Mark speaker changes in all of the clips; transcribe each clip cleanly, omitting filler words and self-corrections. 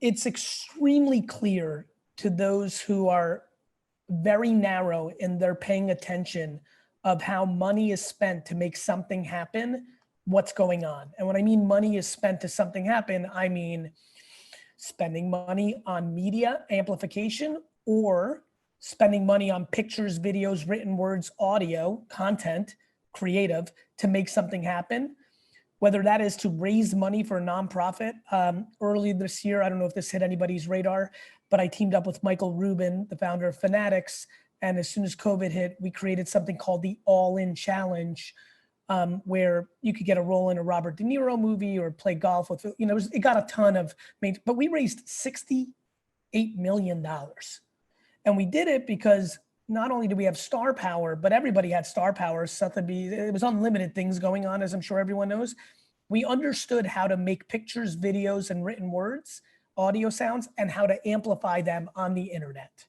Speaker 1: it's extremely clear to those who are very narrow in their paying attention of how money is spent to make something happen, what's going on. And when I mean money is spent to something happen, I mean spending money on media amplification or spending money on pictures, videos, written words, audio, content, creative to make something happen. Whether that is to raise money for a nonprofit. Early this year, I don't know if this hit anybody's radar, but I teamed up with Michael Rubin, the founder of VaynerX. And as soon as COVID hit, we created something called the All-In Challenge, where you could get a role in a Robert De Niro movie or play golf with, it got a ton of, but we raised $68 million. And we did it because not only do we have star power, but everybody had star power. It was unlimited things going on, as I'm sure everyone knows. We understood how to make pictures, videos, and written words, audio sounds, and how to amplify them on the internet.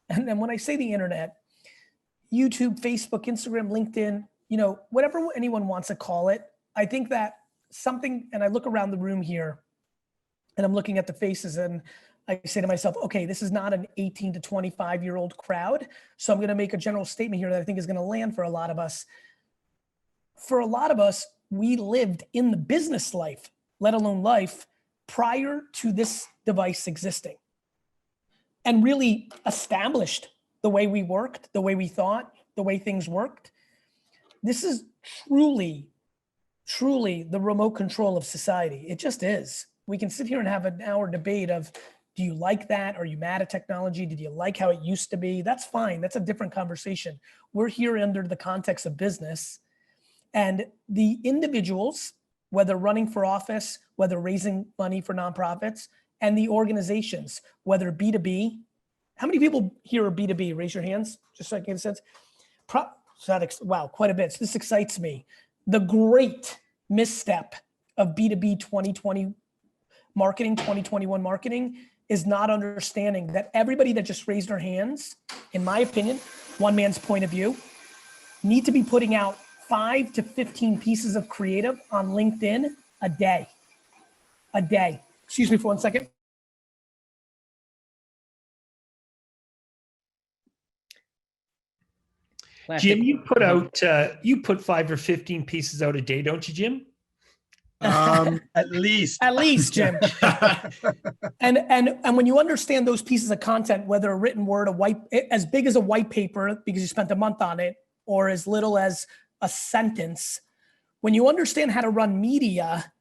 Speaker 1: And then when I say the internet, YouTube, Facebook, Instagram, LinkedIn, whatever anyone wants to call it, I think that something, and I look around the room here and I'm looking at the faces and I say to myself, okay, this is not an 18 to 25-year-old crowd. So I'm going to make a general statement here that I think is going to land for a lot of us. For a lot of us, we lived in the business life, let alone life, prior to this device existing and really established the way we worked, the way we thought, the way things worked. This is truly, truly the remote control of society. It just is. We can sit here and have an hour debate of, do you like that? Are you mad at technology? Did you like how it used to be? That's fine. That's a different conversation. We're here under the context of business, and the individuals, whether running for office, whether raising money for nonprofits, and the organizations, whether B2B. How many people here are B2B? Raise your hands, just so I can get a sense. Wow, quite a bit. So this excites me. The great misstep of B2B 2020 marketing, 2021 marketing, is not understanding that everybody that just raised their hands, in my opinion, one man's point of view, need to be putting out 5 to 15 pieces of creative on LinkedIn a day. A day. Excuse me for 1 second.
Speaker 2: Jim, you put 5 or 15 pieces out a day, don't you, Jim?
Speaker 3: At least,
Speaker 1: Jim. and when you understand those pieces of content, whether a written word, as big as a white paper because you spent a month on it, or as little as a sentence, when you understand how to run media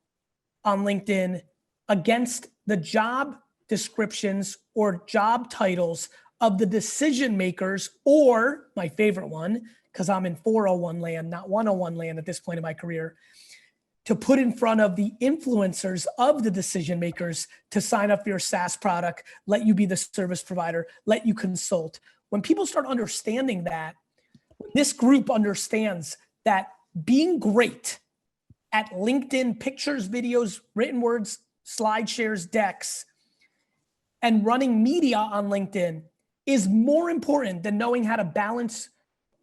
Speaker 1: on LinkedIn against the job descriptions or job titles of the decision makers, or my favorite one, because I'm in 401 land, not 101 land at this point in my career, to put in front of the influencers of the decision makers to sign up for your SaaS product, let you be the service provider, let you consult. When people start understanding that, this group understands that being great at LinkedIn pictures, videos, written words, slide shares, decks, and running media on LinkedIn is more important than knowing how to balance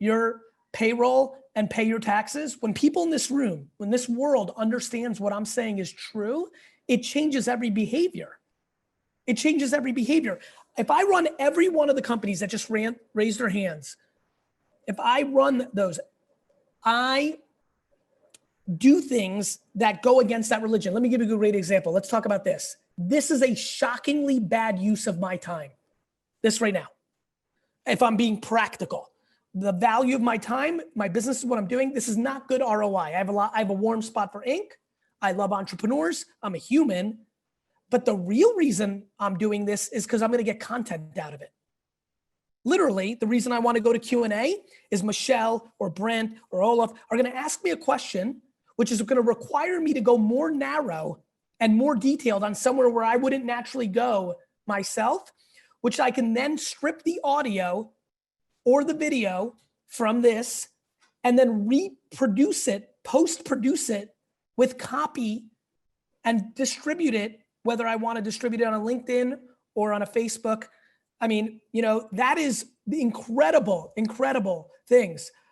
Speaker 1: your payroll and pay your taxes. When people in this room, when this world understands what I'm saying is true, it changes every behavior. It changes every behavior. If I run every one of the companies that just raised their hands, if I run those, I do things that go against that religion. Let me give you a great example. Let's talk about this. This is a shockingly bad use of my time. This right now. If I'm being practical, the value of my time, my business is what I'm doing. This is not good ROI. I have a warm spot for Inc. I love entrepreneurs. I'm a human, but the real reason I'm doing this is because I'm going to get content out of it. Literally, the reason I want to go to Q&A is Michelle or Brent or Olaf are going to ask me a question, which is going to require me to go more narrow and more detailed on somewhere where I wouldn't naturally go myself, which I can then strip the audio or the video from this and then reproduce it, post-produce it with copy and distribute it, whether I want to distribute it on a LinkedIn or on a Facebook. I mean, that is the incredible, incredible things.